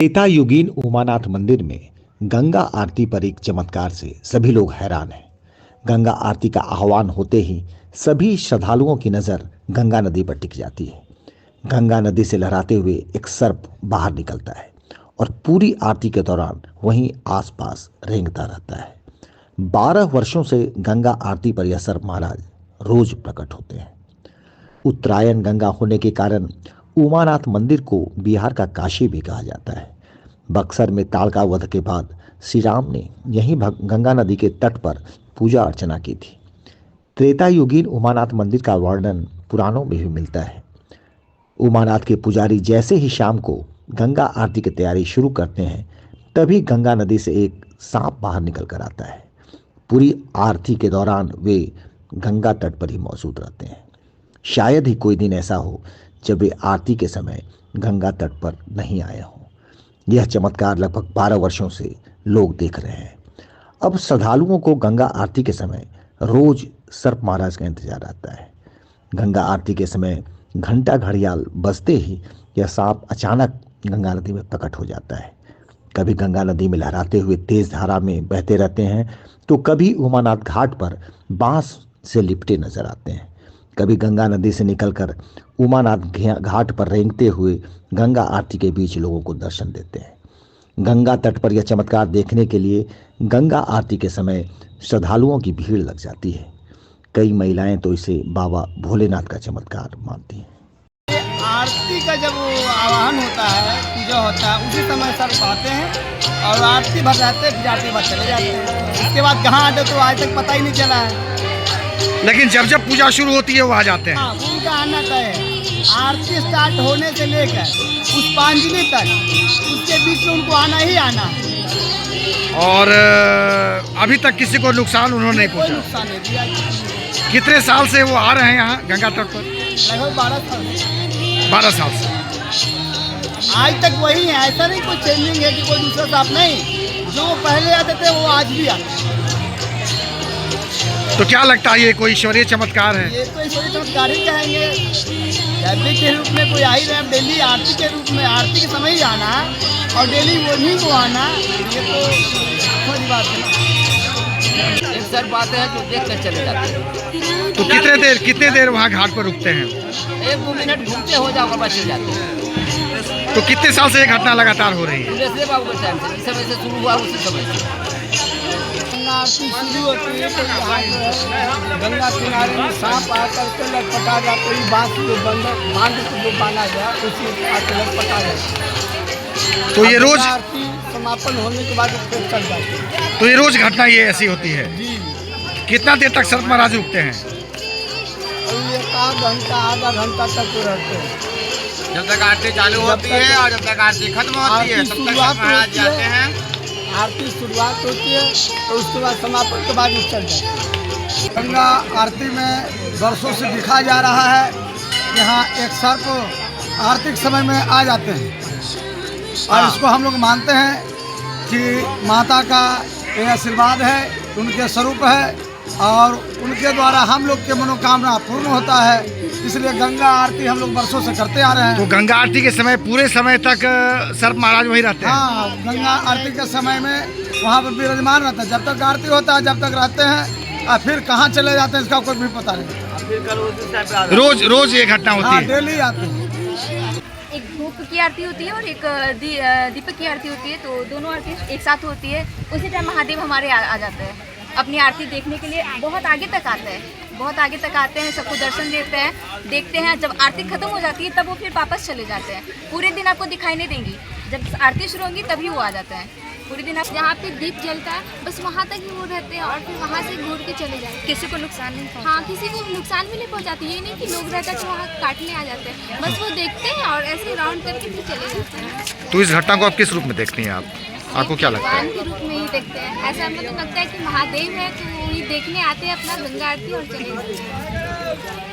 त्रेतायुगीन उमानाथ मंदिर में गंगा आरती पर एक चमत्कार से सभी लोग हैरान हैं। गंगा आरती का आह्वान होते ही सभी श्रद्धालुओं की नजर गंगा नदी पर टिक जाती है। गंगा नदी से लहराते हुए एक सर्प बाहर निकलता है और पूरी आरती के दौरान वहीं आसपास रेंगता रहता है। 12 वर्षों से गंगा आरती पर यह सर्प महाराज रोज प्रकट होते हैं। उत्तरायण गंगा होने के कारण उमानाथ मंदिर को बिहार का काशी भी कहा जाता है। बक्सर में ताड़का वध के बाद श्री राम ने यहीं गंगा नदी के तट पर पूजा अर्चना की थी। त्रेतायुगीन उमानाथ मंदिर का वर्णन पुराणों में भी मिलता है। उमानाथ के पुजारी जैसे ही शाम को गंगा आरती की तैयारी शुरू करते हैं, तभी गंगा नदी से एक सांप बाहर निकल कर आता है। पूरी आरती के दौरान वे गंगा तट पर ही मौजूद रहते हैं। शायद ही कोई दिन ऐसा हो जब वे आरती के समय गंगा तट पर नहीं आए हों। यह चमत्कार लगभग 12 वर्षों से लोग देख रहे हैं। अब श्रद्धालुओं को गंगा आरती के समय रोज सर्प महाराज का इंतजार रहता है। गंगा आरती के समय घंटा घड़ियाल बजते ही यह सांप अचानक गंगा नदी में प्रकट हो जाता है। कभी गंगा नदी में लहराते हुए तेज धारा में बहते रहते हैं, तो कभी उमानाथ घाट पर बांस से लिपटे नजर आते हैं। कभी गंगा नदी से निकलकर उमानाथ घाट पर रेंगते हुए गंगा आरती के बीच लोगों को दर्शन देते हैं। गंगा तट पर यह चमत्कार देखने के लिए गंगा आरती के समय श्रद्धालुओं की भीड़ लग जाती है। कई महिलाएं तो इसे बाबा भोलेनाथ का चमत्कार मानती हैं। आरती का जब आवाहन होता है, पूजा होता है, उसी समय सर आते हैं और आरती भर जाते हैं, फिर आरती भर चले जाते हैं। इसके बाद कहाँ आते तो आज तक पता ही नहीं चला है। लेकिन जब जब पूजा शुरू होती है वो आ जाते हैं। हाँ, उनका आना तय है। आरती स्टार्ट होने से लेकर पुष्पांजलि तक उसके बीच में उनको आना ही आना है। और अभी तक किसी को नुकसान उन्होंने नहीं कोई पहुंचा। नुकसान नहीं दिया। कितने साल से वो आ रहे हैं यहाँ गंगा तट पर? लगभग 12 साल 12 साल से। आज तक वही है। ऐसा नहीं कोई चेंजिंग है कि कोई दूसरा साहब नहीं। जो पहले आते थे वो आज भी आते हैं। तो क्या लगता है ये कोई ईश्वरीय चमत्कार है? ये तो ईश्वरीय चमत्कार ही कहेंगे। डेली के रूप में कोई आ ही रहे, डेली आरती के रूप में आरती के समय ही आना और डेली वही को आना, ये तो बड़ी बात है। एक सर बात है जो देख कर चले जाते हैं। तो कितने देर वहाँ घाट पर रुकते हैं? 1-2 मिनट घूमते हो जाओ और चले जाते हैं। तो कितने साल से ये घटना लगातार हो रही है? जैसे बाबू के टाइम से जिस समय से शुरू हुआ उसी समय से गंगा आरती शुरू होती है तो यहाँ जो है गंगा किनारे में सांप आकर के लटपटा जाते ही बांस जो बांध जो बांधा गया उसी आकर लटपटा जाता। तो ये रोज आरती समापन होने के बाद फिर चल जाती है। तो ये रोज घटना ये ऐसी होती है? जी, कितना देर तक सर्प महाराज रुकते हैं? और एक आधा घंटा तक तो रहते हैं। जब तक आरती चालू होती है और जब तक आरती खत्म होती है तब तक महाराज जाते हैं। आरती शुरुआत होती है तो उसके बाद समापन के बाद चल जाते हैं। गंगा आरती में वर्षों से दिखा जा रहा है। यहाँ एक सर्प आरती के समय में आ जाते हैं और इसको हम लोग मानते हैं कि माता का ये आशीर्वाद है, उनके स्वरूप है और उनके द्वारा हम लोग के मनोकामना पूर्ण होता है। इसलिए गंगा आरती हम लोग वर्षों से करते आ रहे हैं। तो गंगा आरती के समय पूरे समय तक सर्प महाराज वहीं रहते हैं? हाँ, गंगा आरती के समय में वहाँ पर विराजमान रहता है। जब तक आरती होता है जब तक रहते हैं और फिर कहाँ चले जाते हैं इसका कोई भी पता नहीं। रोज ये घटना होती है? डेली आते हैं। एक धूप की आरती होती है और एक दीपक की आरती होती है, तो दोनों आरती एक साथ होती है। उसी टाइम महादेव हमारे आ जाते हैं अपनी आरती देखने के लिए। बहुत आगे तक आते हैं, बहुत आगे तक आते हैं, सबको दर्शन देते हैं, देखते हैं। जब आरती खत्म हो जाती है तब वो फिर वापस चले जाते हैं। पूरे दिन आपको दिखाई नहीं देंगी, जब आरती शुरू होगी तभी वो आ जाते हैं। पूरे दिन आप जहाँ पे दीप जलता है बस वहाँ तक ही वो रहते हैं और फिर वहाँ से घूर के चले जाते हैं। किसी को नुकसान नहीं पहुंचता। हाँ, किसी को नुकसान भी नहीं पहुँचाते। ये नहीं कि लोग रहते हैं तो वहाँ काटने आ जाते हैं, बस वो देखते हैं और ऐसे राउंड करके फिर चले जाते हैं। तो इस घटना को आप किस रूप में देखती हैं? आपको क्या लगता है? भगवान के रूप में ही देखते हैं। ऐसा हमें तो लगता है कि महादेव है तो वही देखने आते हैं अपना गंगा आरती और चले जाते हैं।